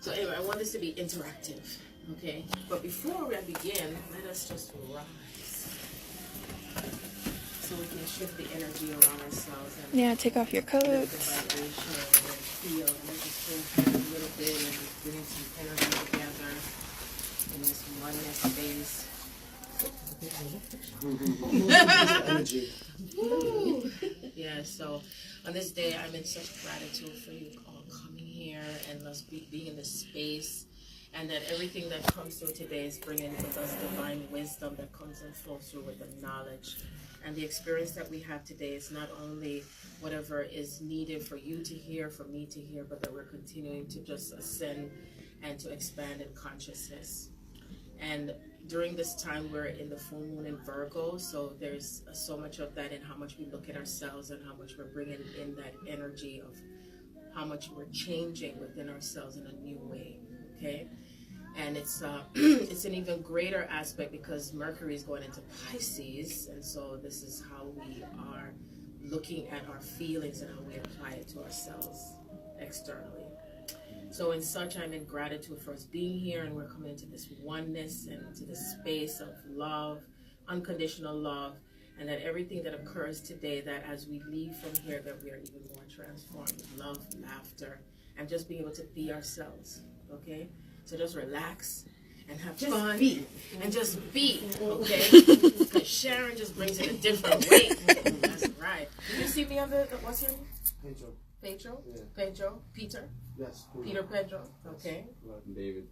So anyway, I want this to be interactive, okay? But before we begin, let us just rise. So we can shift the energy around ourselves. And yeah, take off your coats. The vibration and feel. And let's just hold hands a little bit and just bring some energy together in this oneness space. Energy. Yeah, so on this day, I'm in such gratitude for you all coming here and us being in this space, and that everything that comes through today is bringing with us divine wisdom that comes and flows through with the knowledge. And the experience that we have today is not only whatever is needed for you to hear, for me to hear, but that we're continuing to just ascend and to expand in consciousness. And during this time, we're in the full moon in Virgo, so there's so much of that in how much we look at ourselves and how much we're bringing in that energy of how much we're changing within ourselves in a new way, okay? And it's it's an even greater aspect because Mercury is going into Pisces, and so this is how we are looking at our feelings and how we apply it to ourselves externally. So in such, I'm in gratitude for us being here, and we're coming into this oneness and into this space of love, unconditional love, and that everything that occurs today, that as we leave from here, that we are even more transformed with love, laughter, and just being able to be ourselves, okay? So just relax and have fun and just be, okay? Because Sharon just brings it a different way. That's right. Did you see me on the, what's your name? Pedro. Pedro? Yeah. Pedro? Peter? Yes. Peter Pedro? Okay. David.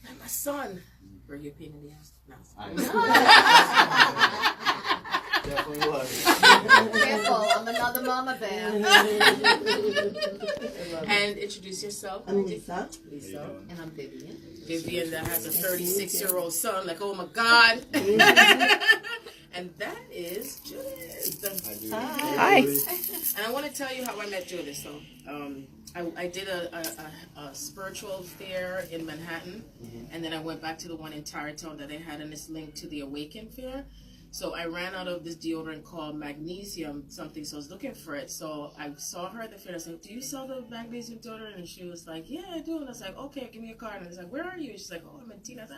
And my son. Were you a pain in the ass? No. Definitely was. Careful, I'm another mama bear. And introduce yourself. I'm Lisa. Lisa. And I'm Vivian. Vivian that has a 36-year-old son. Like, oh my God. And that is Judith. Hi. And I want to tell you how I met Judith. So, I did a spiritual fair in Manhattan, and then I went back to the one in Tarrytown that they had, and it's linked to the Awaken Fair. So I ran out of this deodorant called Magnesium something, so I was looking for it. So I saw her at the fair. I said, "Do you sell the Magnesium deodorant?" And she was like, "Yeah, I do." And I was like, "Okay, give me a card." And I was like, "Where are you?" And she's like, "Oh, I'm in Teaneck." I said,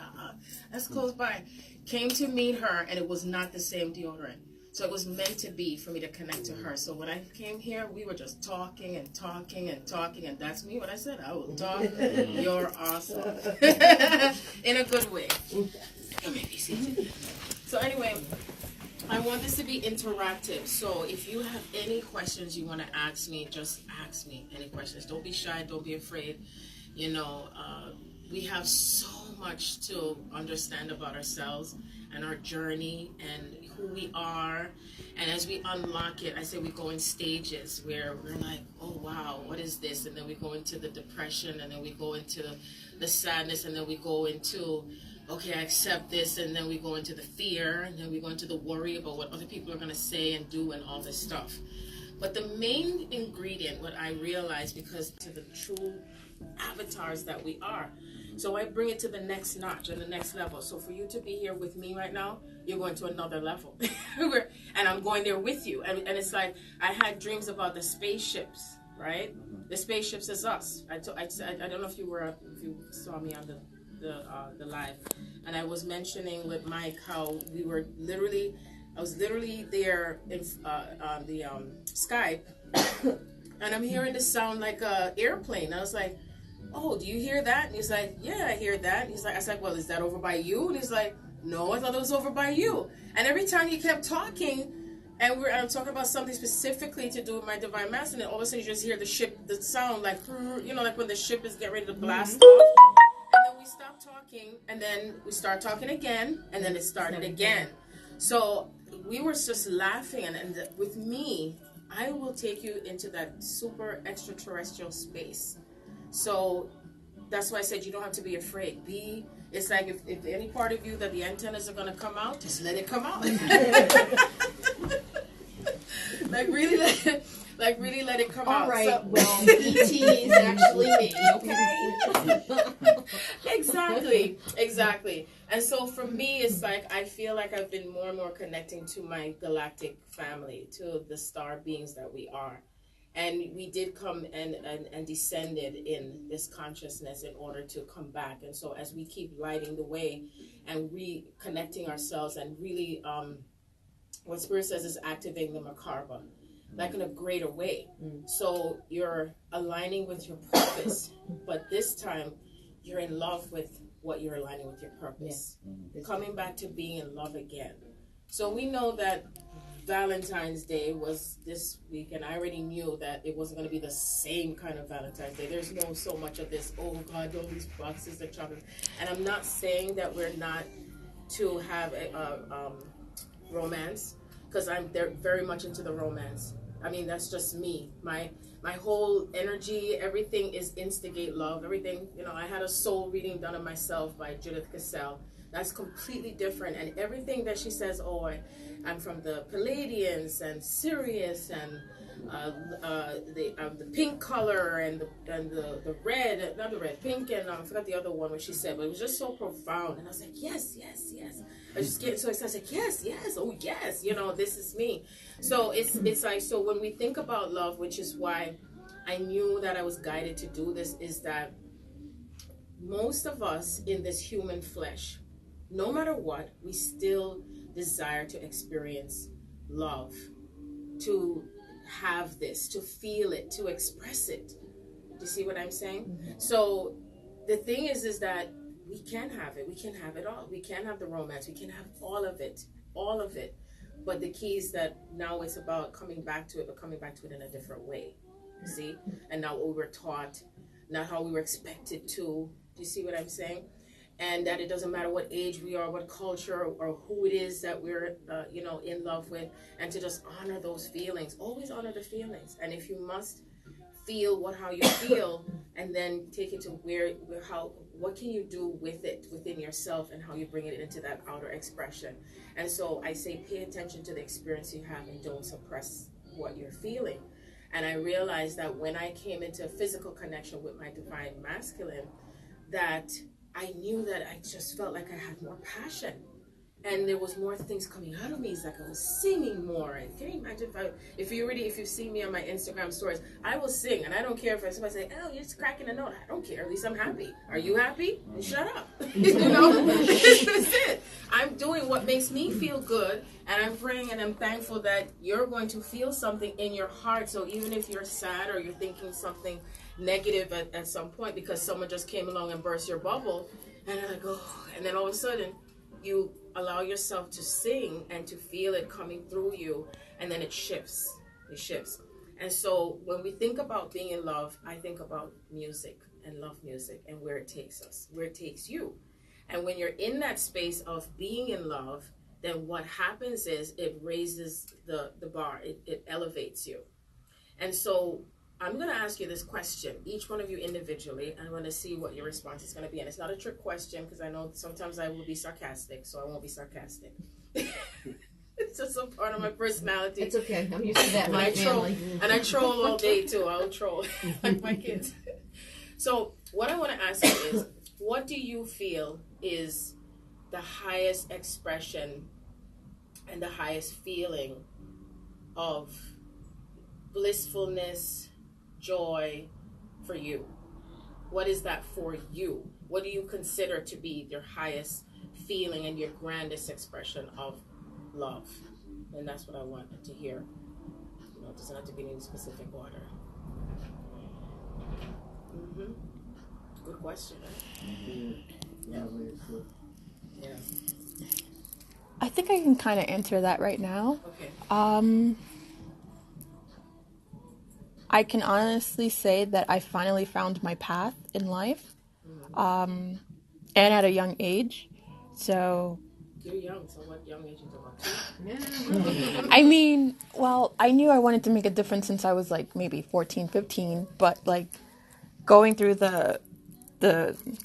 that's close by. Came to meet her, and it was not the same deodorant. So it was meant to be for me to connect to her. So when I came here, we were just talking and talking and talking, and that's me. What I said, I will talk. You're awesome. In a good way. Come here, PC. So anyway, I want this to be interactive. So if you have any questions you want to ask me, just ask me any questions. Don't be shy. Don't be afraid. You know, we have so much to understand about ourselves and our journey and who we are. And as we unlock it, I say we go in stages where we're like, oh wow, what is this? And then we go into the depression, and then we go into the sadness, and then we go into, okay, I accept this, and then we go into the fear, and then we go into the worry about what other people are going to say and do and all this stuff. But the main ingredient, what I realized, because to the true avatars that we are, so I bring it to the next notch and the next level. So for you to be here with me right now, you're going to another level. And I'm going there with you. And it's like, I had dreams about the spaceships, right? The spaceships is us. I don't know if you saw me on the live. And I was mentioning with Mike how I was literally there in on the Skype, and I'm hearing this sound like a airplane. I was like, oh, do you hear that? And he's like, yeah, I hear that. And he's like, I was like, well, is that over by you? And he's like, no, I thought it was over by you. And every time he kept talking, and I'm talking about something specifically to do with my divine master, and then all of a sudden you just hear the sound like, you know, like when the ship is getting ready to blast off. And then we stop talking, and then we start talking again, and then it started again. So we were just laughing, and with me, I will take you into that super extraterrestrial space. So that's why I said you don't have to be afraid. It's like if any part of you that the antennas are going to come out, just let it come out. Like really let it come out. All right, so, well, ET is actually me, okay? Exactly. And so for me, it's like I feel like I've been more and more connecting to my galactic family, to the star beings that we are. And we did come and descended in this consciousness in order to come back. And so as we keep lighting the way and reconnecting ourselves and really, what Spirit says is activating the Makarba, like in a greater way. So you're aligning with your purpose, but this time you're in love with what you're aligning with your purpose. Coming back to being in love again. So we know that Valentine's Day was this week, and I already knew that it wasn't going to be the same kind of Valentine's Day. There's no so much of this, oh God, all these boxes of chocolate. And I'm not saying that we're not to have a romance, because I'm very much into the romance. I mean, that's just me. My whole energy, everything is instigate love. Everything, I had a soul reading done on myself by Judith Cassell. That's completely different. And everything that she says, I'm from the Palladians and Sirius and the pink color and the red, not the red, pink, and I forgot the other one what she said, but it was just so profound. And I was like, yes, yes, yes. I was just getting so excited. I was like, yes, yes, oh yes, this is me. So it's like, so when we think about love, which is why I knew that I was guided to do this, is that most of us in this human flesh, no matter what, we still desire to experience love, to have this, to feel it, to express it. Do you see what I'm saying? So the thing is that we can have it. We can have it all. We can have the romance. We can have all of it. But the key is that now it's about coming back to it, but coming back to it in a different way. You see? And not what we were taught, not how we were expected to. Do you see what I'm saying? And that it doesn't matter what age we are, what culture, or who it is that we're, in love with, and to just honor those feelings. Always honor the feelings. And if you must feel how you feel, and then take it to what can you do with it within yourself, and how you bring it into that outer expression. And so I say, pay attention to the experience you have, and don't suppress what you're feeling. And I realized that when I came into physical connection with my divine masculine, that I knew that I just felt like I had more passion, and there was more things coming out of me. It's like I was singing more. And can you imagine if you've seen me on my Instagram stories, I will sing, and I don't care if somebody say, "Oh, you're just cracking a note." I don't care. At least I'm happy. Are you happy? Shut up. That's it. I'm doing what makes me feel good, and I'm praying and I'm thankful that you're going to feel something in your heart. So even if you're sad or you're thinking something negative at some point because someone just came along and burst your bubble, and I go, and then all of a sudden you allow yourself to sing and to feel it coming through you, and then it shifts. And so when we think about being in love, I think about music and love music and where it takes us, where it takes you. And when you're in that space of being in love, then what happens is it raises the bar, it elevates you. And so I'm going to ask you this question, each one of you individually, and I'm going to see what your response is going to be. And it's not a trick question, because I know sometimes I will be sarcastic, so I won't be sarcastic. It's just a part of my personality. It's okay. I'm used to that. My family. And I troll all day, too. I'll troll like my kids. So what I want to ask you is, what do you feel is the highest expression and the highest feeling of blissfulness, joy for you? What is that for you? What do you consider to be your highest feeling and your grandest expression of love? And that's what I wanted to hear. It doesn't have to be in any specific order. Good question, right? Yeah. I think I can kind of answer that right now. Okay. I can honestly say that I finally found my path in life, and at a young age. So You're young, so what young age are you talking about? I mean, well, I knew I wanted to make a difference since I was like maybe 14, 15, but like going through the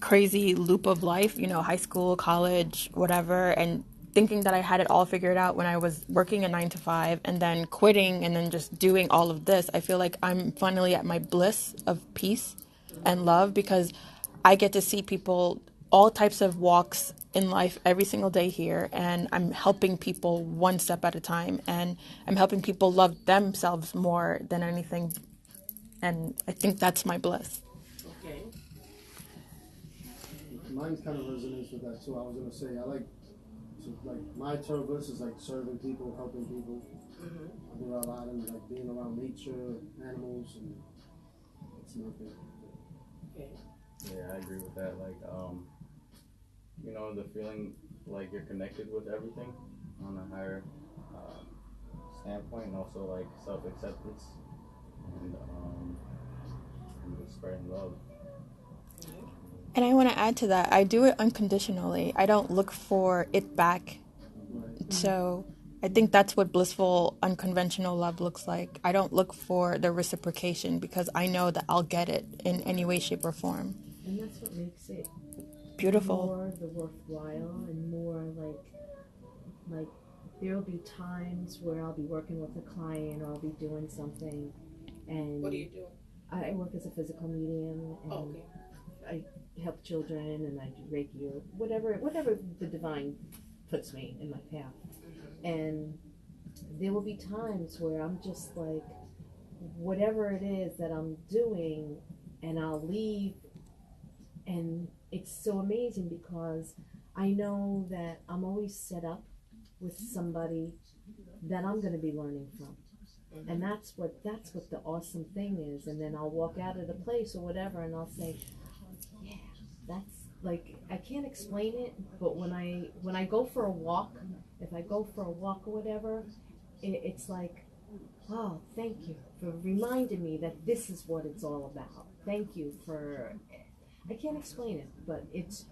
crazy loop of life, high school, college, whatever, and thinking that I had it all figured out when I was working a 9 to 5, and then quitting, and then just doing all of this. I feel like I'm finally at my bliss of peace and love, because I get to see people, all types of walks in life every single day here, and I'm helping people one step at a time, and I'm helping people love themselves more than anything And I think that's my bliss. Okay. Mine kind of resonates with that too. I was gonna say my term bliss is like serving people, helping people. I do a lot of like being around nature, animals, and it's nothing. Okay. Yeah, I agree with that. Like, you know, the feeling like you're connected with everything on a higher standpoint, and also like self-acceptance and just spreading love. And I want to add to that. I do it unconditionally. I don't look for it back. So I think that's what blissful, unconventional love looks like. I don't look for the reciprocation because I know that I'll get it in any way, shape, or form. And that's what makes it Beautiful. more the worthwhile and more like there'll be times where I'll be working with a client or I'll be doing something and What do you do? I work as a physical medium and Okay. I help children and I do Reiki or whatever the divine puts me in my path. And there will be times where I'm just like, whatever it is that I'm doing, and I'll leave, and it's so amazing because I know that I'm always set up with somebody that I'm going to be learning from. And that's what the awesome thing is. And then I'll walk out of the place or whatever, and I'll say, yeah, that's like, I can't explain it, but when I go for a walk, if I go for a walk or whatever, it's like, oh, thank you for reminding me that this is what it's all about. Thank you for, I can't explain it, but it's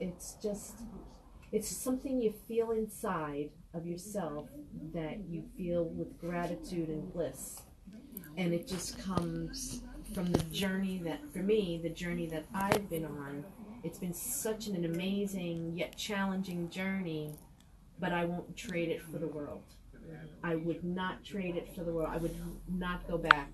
something you feel inside of yourself that you feel with gratitude and bliss. And it just comes from the journey that, for me, the journey that I've been on. It's been such an amazing yet challenging journey, but I won't trade it for the world. I would not trade it for the world. I would not go back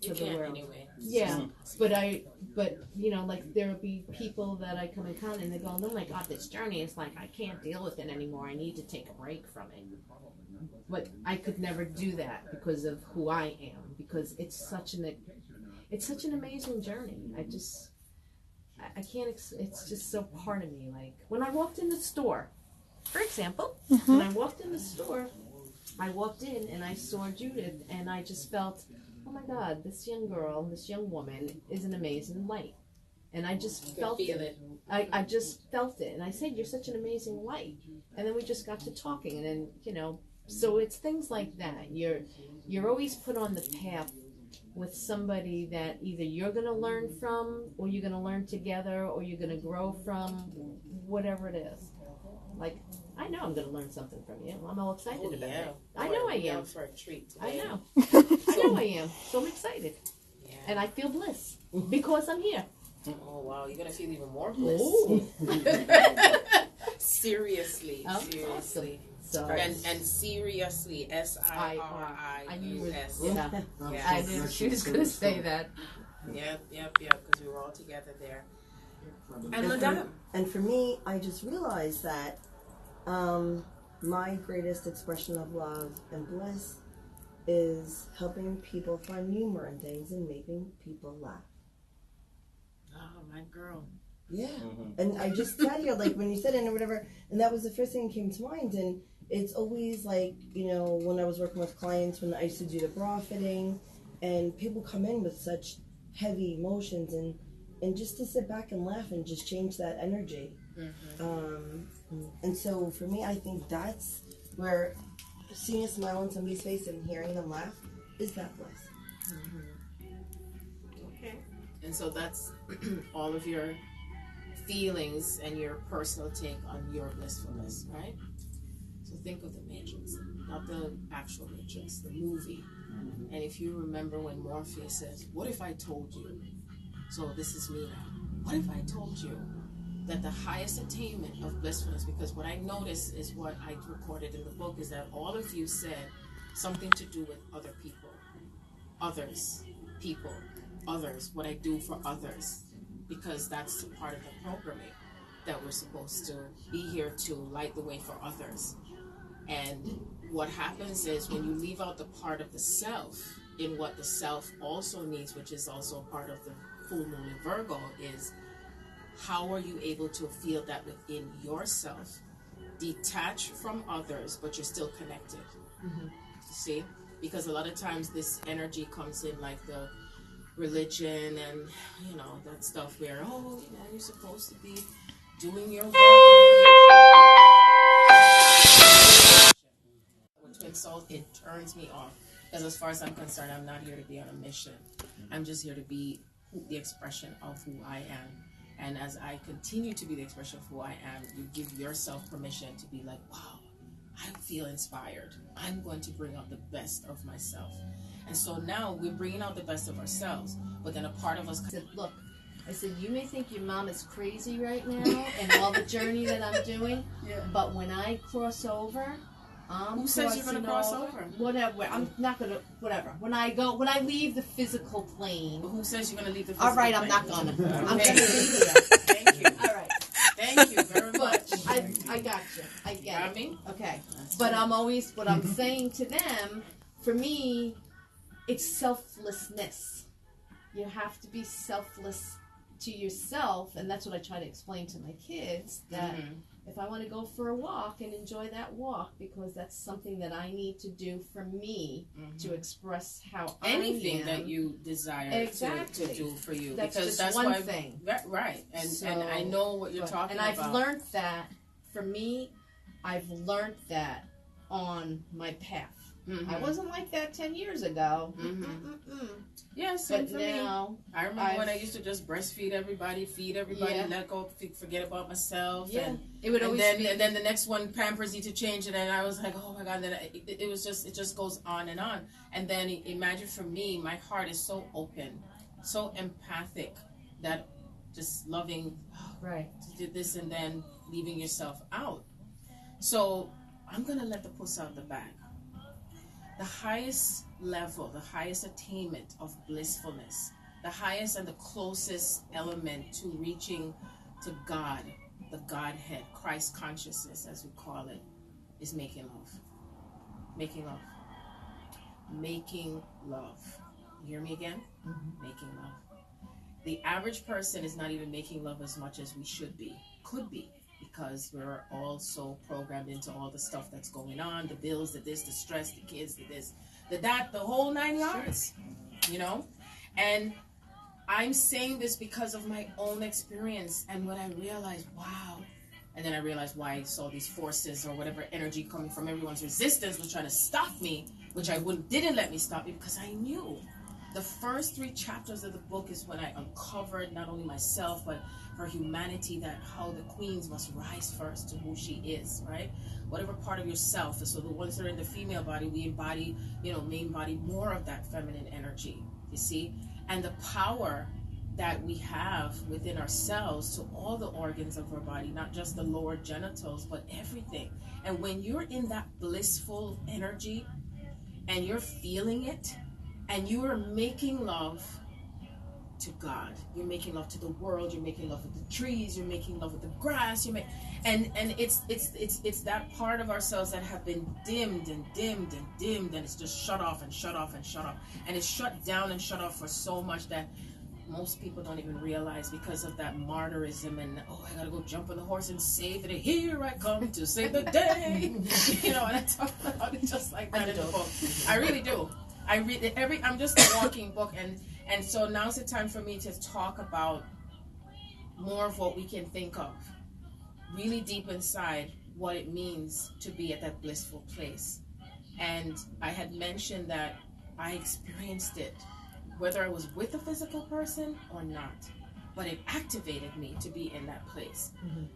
to You the can't world. anyway. Yeah, but you know, like there'll be people that I come in contact and they go, oh my God, this journey is like, I can't deal with it anymore. I need to take a break from it. But I could never do that because of who I am, because it's such an amazing journey. I can't, it's just so part of me. Like when I walked in the store, for example, when I walked in the store, I walked in and I saw Judith and I just felt, oh my God, this young girl, this young woman is an amazing light. And I just felt it. I just felt it. And I said, you're such an amazing light. And then we just got to talking. And then, you know, so it's things like that. You're always put on the path with somebody that either you're going to learn from, or you're going to learn together, or you're going to grow from, whatever it is. Like, I know I'm going to learn something from you. I'm all excited about it. I know I am. For a treat I today. know. I know I am. So I'm excited. Yeah. And I feel bliss because I'm here. Oh wow, you're gonna feel even more bliss. Ooh. Seriously, Oh, seriously. So, And seriously, SIRIUS. yeah. Yeah. I knew she was going to say that. Yep, because we were all together there. And Madame. And for me, I just realized that my greatest expression of love and bliss is helping people find humor in things and making people laugh. Oh, my girl. Yeah. And I just sat here, like, when you said it or whatever, and that was the first thing that came to mind. And it's always like, you know, when I was working with clients, when I used to do the bra fitting, and people come in with such heavy emotions, and just to sit back and laugh and just change that energy. And so for me, I think that's where seeing a smile on somebody's face and hearing them laugh is that bliss. Okay. And so that's all of your feelings and your personal take on your blissfulness, right? So think of the Matrix, not the actual Matrix, the movie. And if you remember when Morpheus says, what if I told you? So this is me now. What if I told you that the highest attainment of blissfulness, because what I noticed is what I recorded in the book, is that all of you said something to do with other people, others, people, others, what I do for others, because that's the part of the programming that we're supposed to be here to light the way for others. And what happens is when you leave out the part of the self, in what the self also needs, which is also part of the full moon in Virgo, is how are you able to feel that within yourself, detached from others, but you're still connected. You see? Because a lot of times this energy comes in like the religion and, you know, that stuff where, oh, you know, you're supposed to be doing your work. With Twin Souls, it turns me off. Because as far as I'm concerned, I'm not here to be on a mission. I'm just here to be the expression of who I am. And as I continue to be the expression of who I am, you give yourself permission to be like, wow, I feel inspired. I'm going to bring out the best of myself. And so now we're bringing out the best of ourselves, but then a part of us said, look, I said, you may think your mom is crazy right now and all the journey that I'm doing, but when I cross over, Who says you're going to cross over? Whatever. I'm not going to, whatever. When I leave the physical plane. But who says you're going to leave the physical all right, plane? I'm not going to. I'm Okay. going to be here. Thank you. All right. Thank you very much. I got you. I get Got it. me? Okay. That's But right. I'm always, what I'm saying to them, for me, it's selflessness. You have to be selfless to yourself, and that's what I try to explain to my kids, that if I want to go for a walk and enjoy that walk, because that's something that I need to do for me to express how Anything I am. that you desire Exactly. to do for you. That's because just that's one why, thing. Right. And So, and I know what you're talking and about. I've learned that, for me, I've learned that on my path. I wasn't like that 10 years ago. Yeah, same But for me. now, I remember when I used to just breastfeed everybody, feed everybody, Yeah. let go, forget about myself. yeah, And, it would always be. and then the next one, Pampers need to change it, and I was like, oh my God. And then it just goes on. And then imagine for me, my heart is so open, so empathic, that just loving right. to do this and then leaving yourself out. So I'm gonna let the puss out the bag. The highest level, the highest attainment of blissfulness, the highest and the closest element to reaching to God, the Godhead, Christ consciousness as we call it, is making love. Making love. Making love. You hear me again? Making love. The average person is not even making love as much as we should be, could be, because we're all so programmed into all the stuff that's going on, the bills, the this, the stress, the kids, the this, the that, the whole 9 yards, you know? And I'm saying this because of my own experience, and when I realized, wow, and then I realized why I saw these forces or whatever energy coming from everyone's resistance was trying to stop me, which didn't let me stop me, because I knew. The first 3 chapters of the book is when I uncovered not only myself, but for humanity, that how the queens must rise first to who she is, right? Whatever part of yourself. So the ones that are in the female body, we embody, main body, more of that feminine energy, you see? And the power that we have within ourselves to all the organs of our body, not just the lower genitals, but everything. And when you're in that blissful energy and you're feeling it, and you are making love to God, you're making love to the world, you're making love with the trees, you're making love with the grass, and it's that part of ourselves that have been dimmed and dimmed and dimmed, and it's just shut off and shut off and shut off, and it's shut down and shut off for so much that most people don't even realize, because of that martyrism and, oh, I gotta go jump on the horse and save it, here I come to save the day. And I talk about it just like that in the book. I really do. I read it I'm just a walking book, and so now's the time for me to talk about more of what we can think of, really deep inside what it means to be at that blissful place. And I had mentioned that I experienced it, whether I was with a physical person or not, but it activated me to be in that place.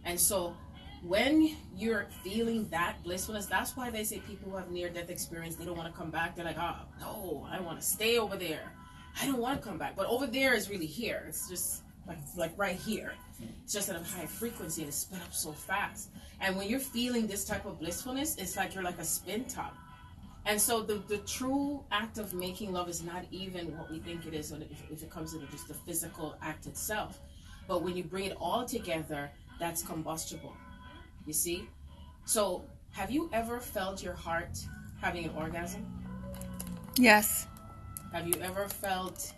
And so when you're feeling that blissfulness, that's why they say people who have near-death experience, they don't want to come back. They're like, oh, no, I want to stay over there. I don't want to come back. But over there is really here. It's just like right here. It's just at a high frequency, and it's spin up so fast. And when you're feeling this type of blissfulness, it's like you're like a spin top. And so the true act of making love is not even what we think it is if it comes to just the physical act itself. But when you bring it all together, that's combustible. You see? So, have you ever felt your heart having an orgasm? Yes. Have you ever felt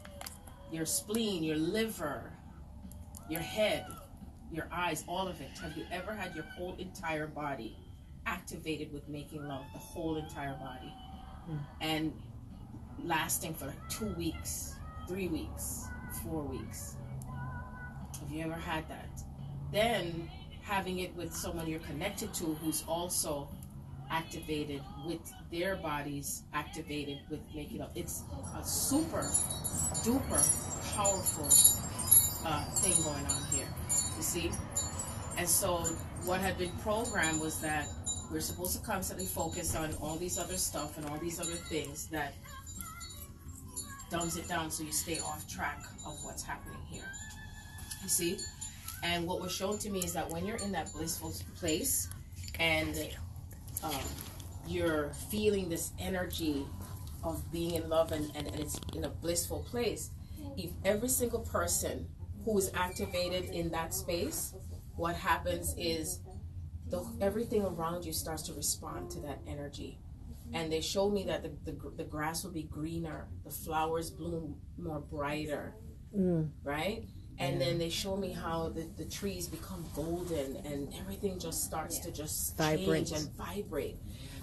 your spleen, your liver, your head, your eyes, all of it? Have you ever had your whole entire body activated with making love, the whole entire body, and lasting for like 2 weeks, 3 weeks, 4 weeks? Have you ever had that? Then having it with someone you're connected to who's also activated with their bodies activated with making love. It's a super duper powerful thing going on here, you see? And so what had been programmed was that we're supposed to constantly focus on all these other stuff and all these other things that dumbs it down so you stay off track of what's happening here. You see? And what was shown to me is that when you're in that blissful place and you're feeling this energy of being in love and it's in a blissful place, if every single person who is activated in that space, what happens is everything around you starts to respond to that energy. And they showed me that the grass will be greener, the flowers bloom more brighter, right? And then they show me how the trees become golden and everything just starts to just change and vibrate.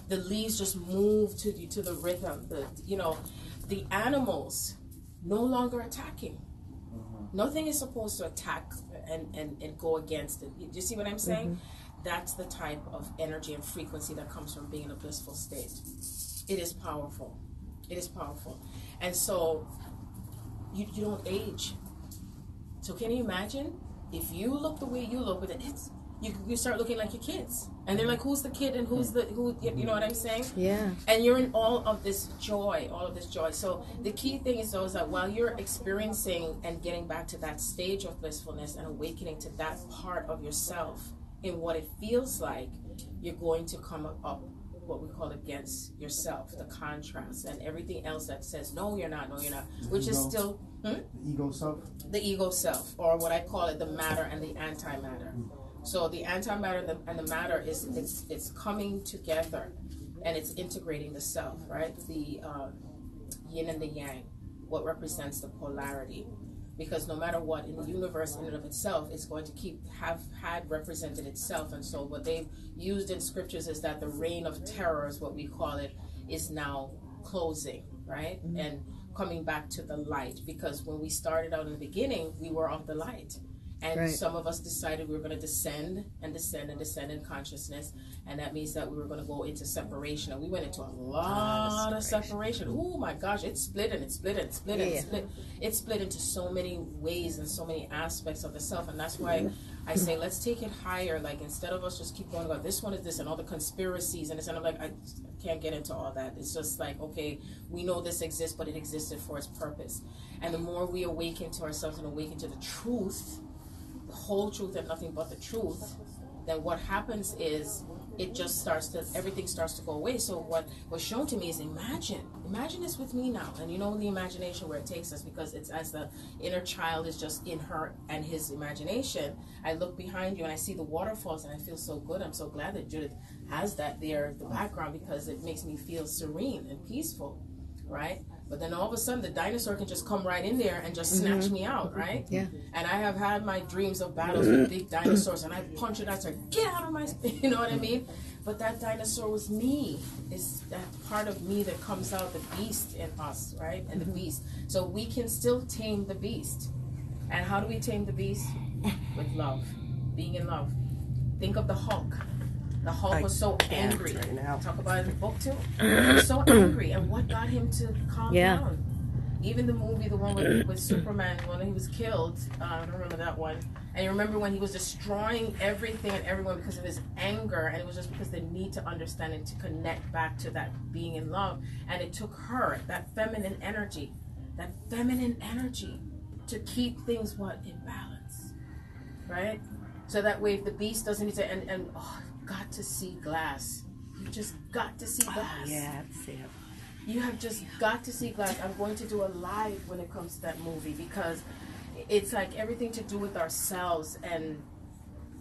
The leaves just move to the rhythm. The animals no longer attacking. Nothing is supposed to attack and go against it. Do you see what I'm saying? That's the type of energy and frequency that comes from being in a blissful state. It is powerful. It is powerful. And so you don't age. So can you imagine if you look the way you look with it? You start looking like your kids, and they're like, "Who's the kid and who's the who?" You know what I'm saying? Yeah. And you're in all of this joy. So the key thing is that while you're experiencing and getting back to that stage of blissfulness and awakening to that part of yourself in what it feels like, you're going to come up what we call against yourself, the contrast and everything else that says no you're not, which is still the ego self, or what I call it, the matter and the antimatter. So the antimatter and the matter is it's coming together and it's integrating the self, right? The yin and the yang, what represents the polarity. Because no matter what in the universe in and of itself, it's going to have had represented itself. And so what they've used in scriptures is that the reign of terror is what we call it, is now closing, right? And coming back to the light. Because when we started out in the beginning, we were of the light. And some of us decided we were going to descend in consciousness. And that means that we were going to go into separation. And we went into a lot of separation. Oh my gosh, it split and it split and it split and it split. It split into so many ways and so many aspects of the self. And that's why I say, let's take it higher. Like, instead of us just keep going about this one is this and all the conspiracies and this, and I'm like, I can't get into all that. It's just like, okay, we know this exists, but it existed for its purpose. And the more we awaken to ourselves and awaken to the truth, the whole truth and nothing but the truth, then what happens is everything starts to go away. So what was shown to me is imagine this with me now. And you know, in the imagination where it takes us, because it's as the inner child is just in her and his imagination. I look behind you and I see the waterfalls and I feel so good. I'm so glad that Judith has that there, the background, because it makes me feel serene and peaceful, right? But then all of a sudden, the dinosaur can just come right in there and just snatch me out, right? Yeah. And I have had my dreams of battles with big dinosaurs, and I punch it, I say, get out of my, you know what I mean? But that dinosaur was me. It's that part of me that comes out, the beast in us, right? And the beast. So we can still tame the beast. And how do we tame the beast? With love, being in love. Think of the Hulk. The Hulk was so angry. Right now. Talk about it in the book too. He was so angry, and what got him to calm down? Even the movie, the one with Superman, when he was killed, I don't remember that one. And you remember when he was destroying everything and everyone because of his anger, and it was just because they need to understand and to connect back to that being in love. And it took her, that feminine energy, to keep things in balance, right? So that way, if the beast doesn't need to, got to see glass. You just got to see glass. Oh, yeah, that's it. You have just got to see glass. I'm going to do a live when it comes to that movie, because it's like everything to do with ourselves and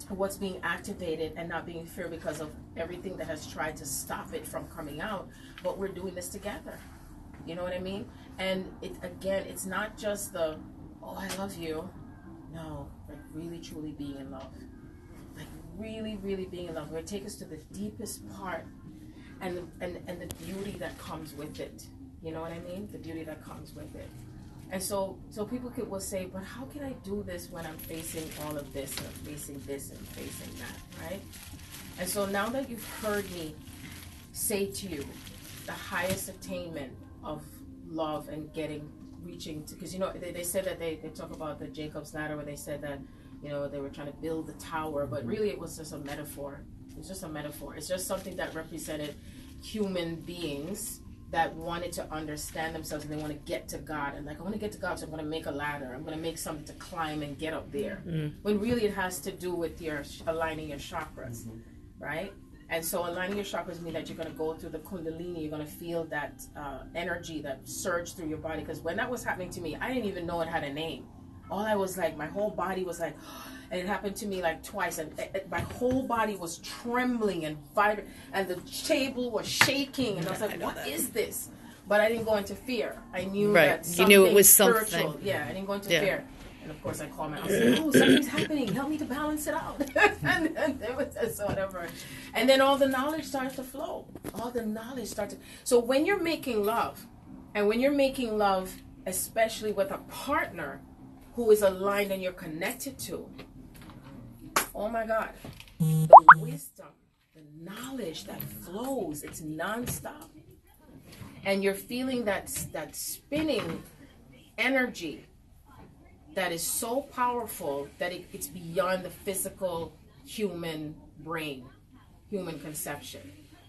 what's being activated and not being fear because of everything that has tried to stop it from coming out. But we're doing this together. You know what I mean? And it's not just the, oh, I love you. No, like really truly being in love. Like really, really being in love. Where it takes us to the deepest part and the beauty that comes with it. You know what I mean? The beauty that comes with it. And so people will say, but how can I do this when I'm facing all of this and I'm facing this and facing that, right? And so now that you've heard me say to you the highest attainment of love and reaching to, because they said that they talk about the Jacob's ladder, where they said that they were trying to build the tower, but really it was just a metaphor. It's just a metaphor. It's just something that represented human beings that wanted to understand themselves, and they want to get to God, and like, I want to get to God, so I'm going to make a ladder, I'm going to make something to climb and get up there, when really it has to do with your aligning your chakras, right? And so aligning your chakras means that you're going to go through the kundalini, you're going to feel that energy that surge through your body, because when that was happening to me, I didn't even know it had a name. All I was like, my whole body was like, and it happened to me like twice, and my whole body was trembling and vibrating, and the table was shaking, and I was like, what is this? But I didn't go into fear. I knew that something, you knew it was spiritual. Something. Yeah, I didn't go into fear. And of course I called my, I was like, oh, something's happening, help me to balance it out. and there was this whatever. And then all the knowledge starts to flow. So when you're making love, and when you're making love, especially with a partner who is aligned and you're connected to, oh my God, the wisdom, the knowledge that flows, it's nonstop. And you're feeling that spinning energy that is so powerful that it's beyond the physical human brain, human conception.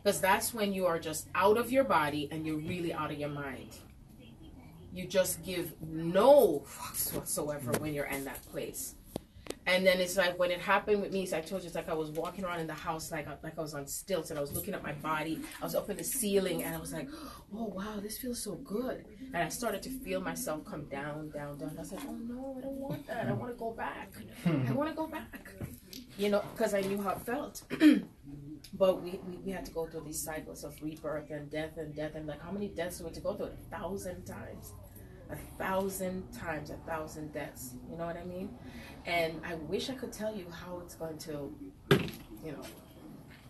Because that's when you are just out of your body and you're really out of your mind. You just give no fucks whatsoever when you're in that place. And then it's like, when it happened with me, so I told you, it's like I was walking around in the house like I was on stilts, and I was looking at my body. I was up in the ceiling, and I was like, oh, wow, this feels so good. And I started to feel myself come down, down, down. I was like, oh, no, I don't want that. I want to go back. I want to go back. Because I knew how it felt. But we had to go through these cycles of rebirth and death. And like, how many deaths do we have to go through? 1,000 times. 1,000 times, 1,000 deaths. You know what I mean? And I wish I could tell you how it's going to,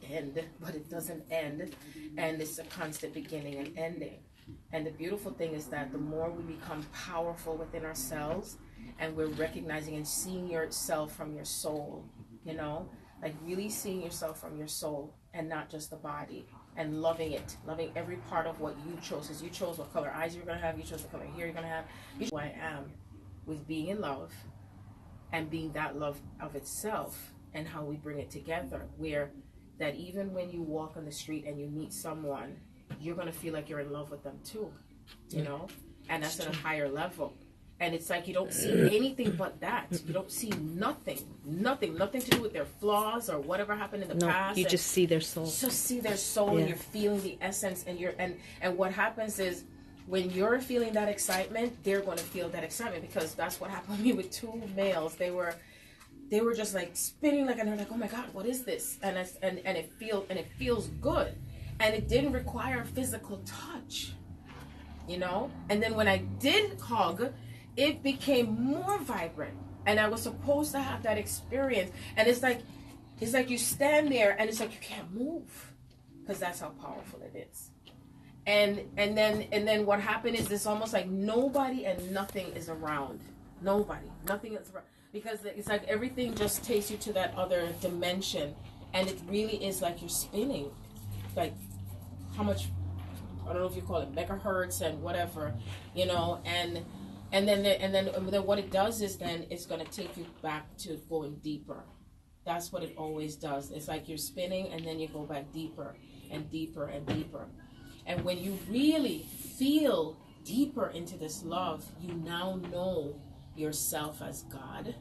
end, but it doesn't end. And it's a constant beginning and ending. And the beautiful thing is that the more we become powerful within ourselves, and we're recognizing and seeing yourself from your soul, like really seeing yourself from your soul and not just the body, and loving it, loving every part of what you chose, because you chose what color eyes you're going to have, you chose the color hair you're going to have, you chose who I am with being in love and being that love of itself, and how we bring it together, where that even when you walk on the street and you meet someone, you're going to feel like you're in love with them too, and that's at a higher level. And it's like you don't see anything but that. You don't see nothing to do with their flaws or whatever happened in the past. You just see their soul. Just see their soul, and you're feeling the essence, and what happens is, when you're feeling that excitement, they're going to feel that excitement, because that's what happened to me with two males. They were just like spinning, like, and they're like, oh my God, what is this? And it feels good, and it didn't require physical touch, And then when I did hug, it became more vibrant, and I was supposed to have that experience. And it's like you stand there, and it's like you can't move, because that's how powerful it is. And then what happened is, it's almost like nobody and nothing is around. Nothing is around, because it's like everything just takes you to that other dimension, and it really is like you're spinning, like how much, I don't know if you call it megahertz and whatever, and then what it does is, then it's going to take you back to going deeper. That's what it always does. It's like you're spinning, and then you go back deeper and deeper and deeper. And when you really feel deeper into this love, you now know yourself as God,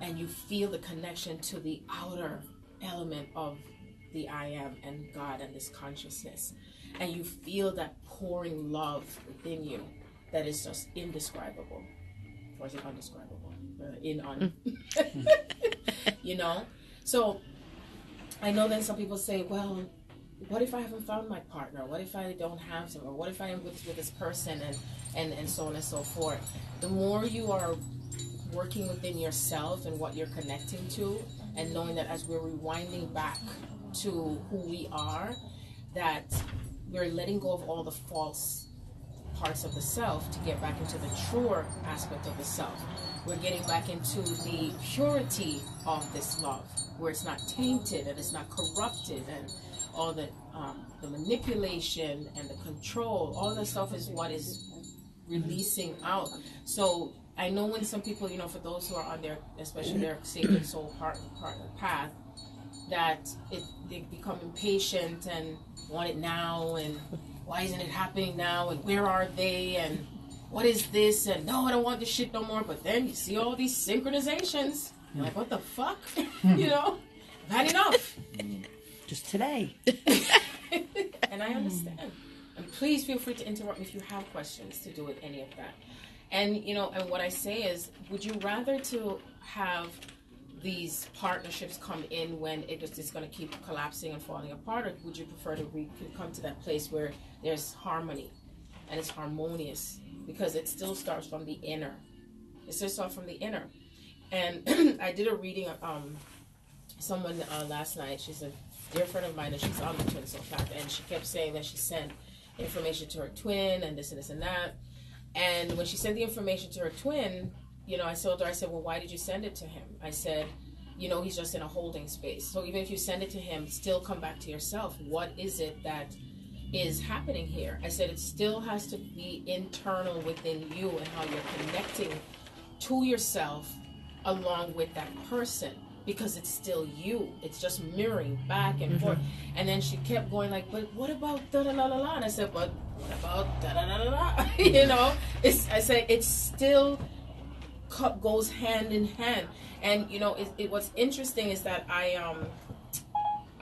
and you feel the connection to the outer element of the I am and God and this consciousness. And you feel that pouring love within you that is just indescribable. Or is it undescribable? So I know then some people say, well, what if I haven't found my partner? What if I don't have some? Or what if I am with this person, and so on and so forth? The more you are working within yourself and what you're connecting to, and knowing that as we're rewinding back to who we are, that we're letting go of all the false parts of the self to get back into the truer aspect of the self. We're getting back into the purity of this love, where it's not tainted and it's not corrupted, and all the manipulation and the control, all that stuff is what is releasing out. So I know when some people, for those who are on their, especially their sacred soul path, that they become impatient and want it now, and why isn't it happening now, and where are they, and what is this, and no, I don't want this shit no more. But then you see all these synchronizations, you're like, what the fuck? I've had enough. Just today. And I understand. And please feel free to interrupt me if you have questions to do with any of that. And and what I say is, would you rather to have these partnerships come in when it's going to keep collapsing and falling apart, or would you prefer to come to that place where there's harmony and it's harmonious? Because it still starts from the inner. It still starts from the inner. And I did a reading of someone last night. She's a dear friend of mine, and she's on the twin soul path, and she kept saying that she sent information to her twin and this and this and that. And when she sent the information to her twin, I told her, I said, well, why did you send it to him? I said, he's just in a holding space. So even if you send it to him, still come back to yourself. What is it that is happening here? I said, it still has to be internal within you, and how you're connecting to yourself along with that person, because it's still you. It's just mirroring back and forth. And then she kept going like, but what about da-da-la-la-la? And I said, but what about da-da-la-la-la? I said, it's still goes hand in hand. And what's interesting is that I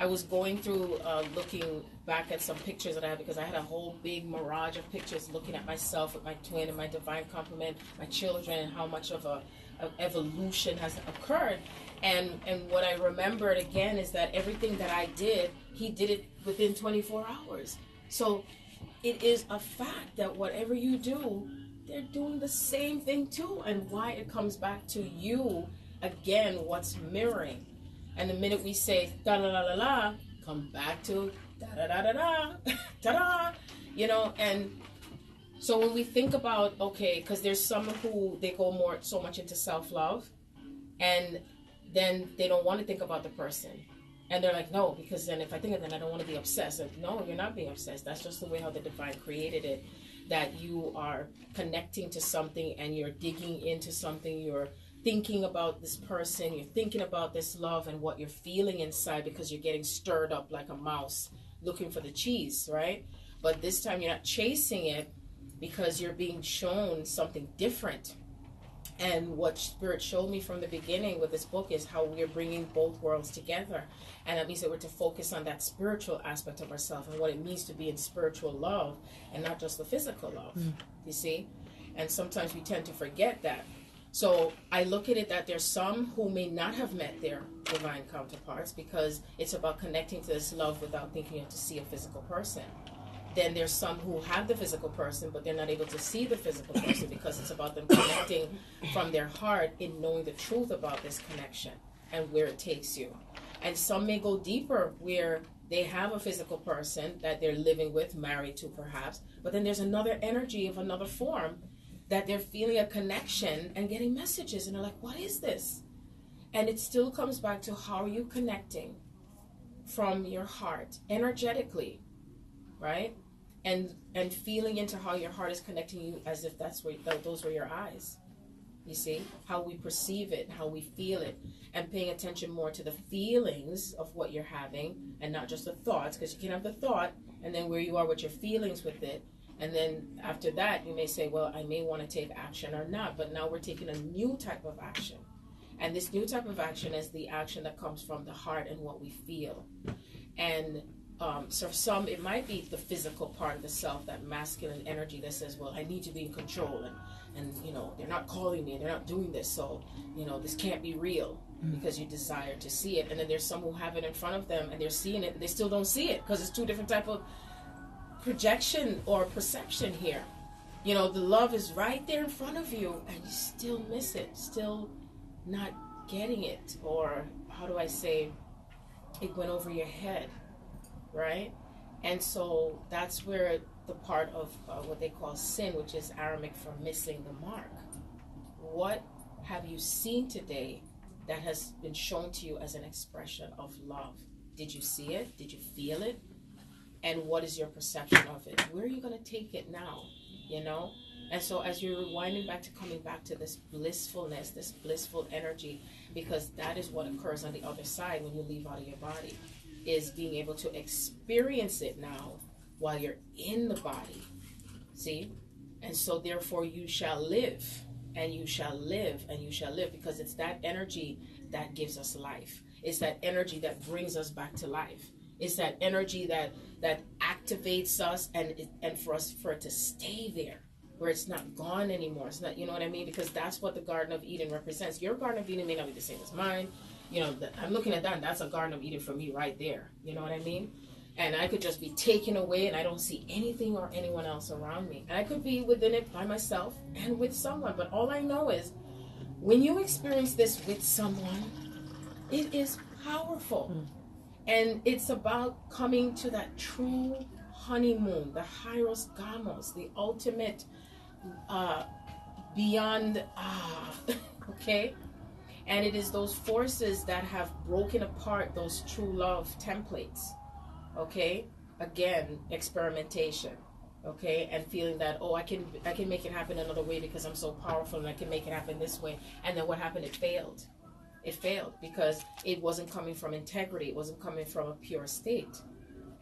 was going through looking back at some pictures that I had, because I had a whole big mirage of pictures looking at myself with my twin and my divine complement, my children, and how much of a evolution has occurred. And what I remembered again is that everything that I did, he did it within 24 hours. So it is a fact that whatever you do, they're doing the same thing too. And why it comes back to you again, what's mirroring. And the minute we say da la la la la, come back to da da da da da da da, and so when we think about, okay, because there's some who they go so much into self-love, and then they don't want to think about the person, and they're like, no, because then if I think of it, then I don't want to be obsessed. Like, no, you're not being obsessed. That's just the way how the divine created it, that you are connecting to something and you're digging into something. You're thinking about this person, you're thinking about this love and what you're feeling inside, because you're getting stirred up like a mouse looking for the cheese, right? But this time you're not chasing it, because you're being shown something different. And what Spirit showed me from the beginning with this book is how we're bringing both worlds together. And that means that we're to focus on that spiritual aspect of ourselves and what it means to be in spiritual love, and not just the physical love, you see? And sometimes we tend to forget that. So I look at it that there's some who may not have met their divine counterparts, because it's about connecting to this love without thinking you have to see a physical person. Then there's some who have the physical person, but they're not able to see the physical person, because it's about them connecting from their heart in knowing the truth about this connection and where it takes you. And some may go deeper, where they have a physical person that they're living with, married to perhaps, but then there's another energy of another form that they're feeling a connection and getting messages, and they're like, what is this? And it still comes back to, how are you connecting from your heart energetically, right? And feeling into how your heart is connecting you, as if those were your eyes. You see how we perceive it, how we feel it, and paying attention more to the feelings of what you're having, and not just the thoughts, because you can have the thought and then where you are with your feelings with it. And then after that, you may say, well, I may want to take action or not. But now we're taking a new type of action. And this new type of action is the action that comes from the heart and what we feel. And so for some, it might be the physical part of the self, that masculine energy that says, well, I need to be in control. And they're not calling me, they're not doing this. So, this can't be real. because you desire to see it. And then there's some who have it in front of them and they're seeing it and they still don't see it because it's two different type of projection or perception here. You know, the love is right there in front of you and you still miss it, still not getting it, or how do I say, it went over your head, right? And so that's where the part of what they call sin, which is Aramaic for missing the mark. What have you seen today that has been shown to you as an expression of love? Did you see it? Did you feel it? And what is your perception of it? Where are you going to take it now? You know? And so as you're rewinding back to coming back to this blissfulness, this blissful energy, because that is what occurs on the other side when you leave out of your body, is being able to experience it now while you're in the body. See? And so therefore you shall live, and you shall live, and you shall live, because it's that energy that gives us life. It's that energy that brings us back to life. It's that energy that activates us and for it to stay there, where it's not gone anymore. It's not, you know what I mean? Because that's what the Garden of Eden represents. Your Garden of Eden may not be the same as mine. You know, I'm looking at that, and that's a Garden of Eden for me right there. You know what I mean? And I could just be taken away, and I don't see anything or anyone else around me. And I could be within it by myself and with someone. But all I know is, when you experience this with someone, it is powerful. And it's about coming to that true honeymoon, the Hyros Gamos, the ultimate beyond, okay? And it is those forces that have broken apart those true love templates, okay? Again, experimentation, okay? And feeling that, oh, I can make it happen another way because I'm so powerful and I can make it happen this way. And then what happened? It failed. It failed because it wasn't coming from integrity. It wasn't coming from a pure state.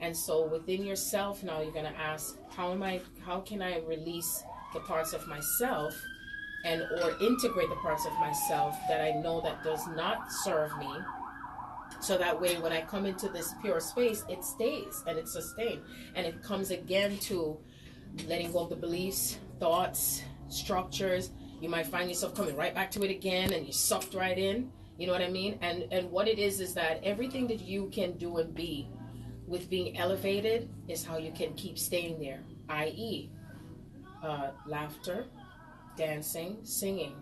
And so within yourself now, you're going to ask, how can I release the parts of myself or integrate the parts of myself that I know that does not serve me, so that way when I come into this pure space, it stays and it's sustained. And it comes again to letting go of the beliefs, thoughts, structures. You might find yourself coming right back to it again and you're sucked right in. You know what I mean? And what it is that everything that you can do and be with being elevated is how you can keep staying there, i.e., laughter, dancing, singing.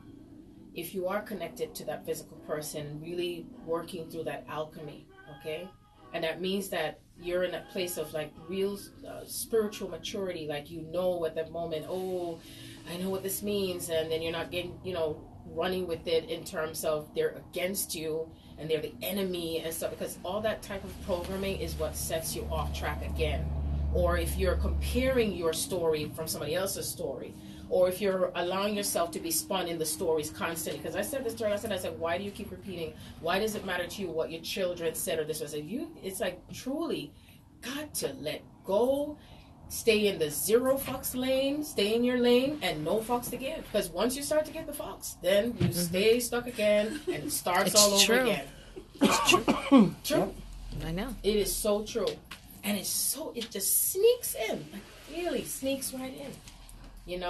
If you are connected to that physical person, really working through that alchemy, okay? And that means that you're in a place of like real spiritual maturity, like you know at that moment, oh, I know what this means, and then you're not getting, running with it in terms of they're against you and they're the enemy and stuff, because all that type of programming is what sets you off track again. Or if you're comparing your story from somebody else's story, or if you're allowing yourself to be spun in the stories constantly. Because I said this during, I said, why do you keep repeating? Why does it matter to you what your children said or this was? It's like truly got to let go. Stay in the zero fucks lane, stay in your lane, and no fucks to give. Because once you start to get the fucks, then you stay stuck again, and it starts all over again. It's true. True. I know. It is so true. And it just sneaks in, like really sneaks right in,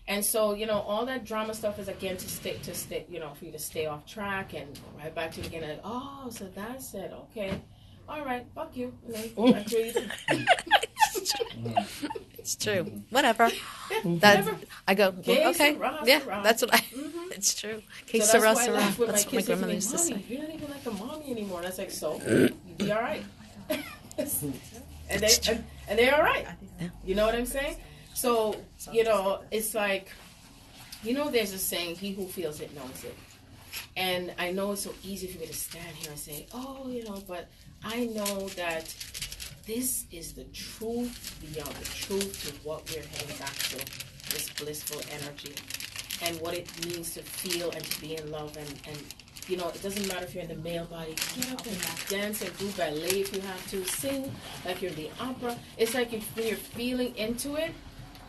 And so, all that drama stuff is again to stay, for you to stay off track and go right back to it again. And, oh, so that's it. Okay. All right. Fuck you. That's what you do. It's true. Whatever. That's, I go, well, okay. Yeah, that's what it's true. So that's why I laugh with my kids. My grandmother used to say. You're not even like a mommy anymore. And I was like, so, you be all right. and they're all right. You know what I'm saying? So, it's like, there's a saying, he who feels it knows it. And I know it's so easy for me to stand here and say, oh, but I know that this is the truth beyond the truth to what we're heading back to, this blissful energy, and what it means to feel and to be in love. And it doesn't matter if you're in the male body, get up and dance and do ballet if you have to, sing like you're in the opera. It's like when you're feeling into it,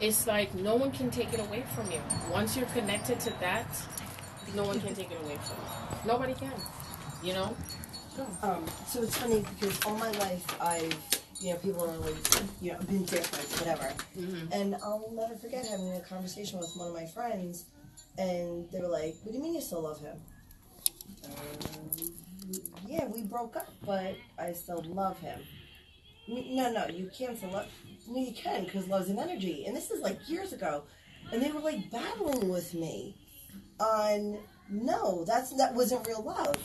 it's like no one can take it away from you. Once you're connected to that, no one can take it away from you. Nobody can, So it's funny because all my life I've, people are always, been different, whatever. Mm-hmm. And I'll never forget having a conversation with one of my friends, and they were like, what do you mean you still love him? broke up, but I still love him. No, you can't still love. No, you can, because love's an energy. And this is like years ago. And they were like battling with me on, no, that wasn't real love.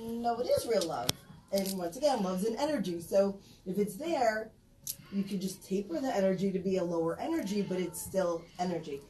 No, it is real love. And once again, love's an energy. So if it's there, you can just taper the energy to be a lower energy, but it's still energy.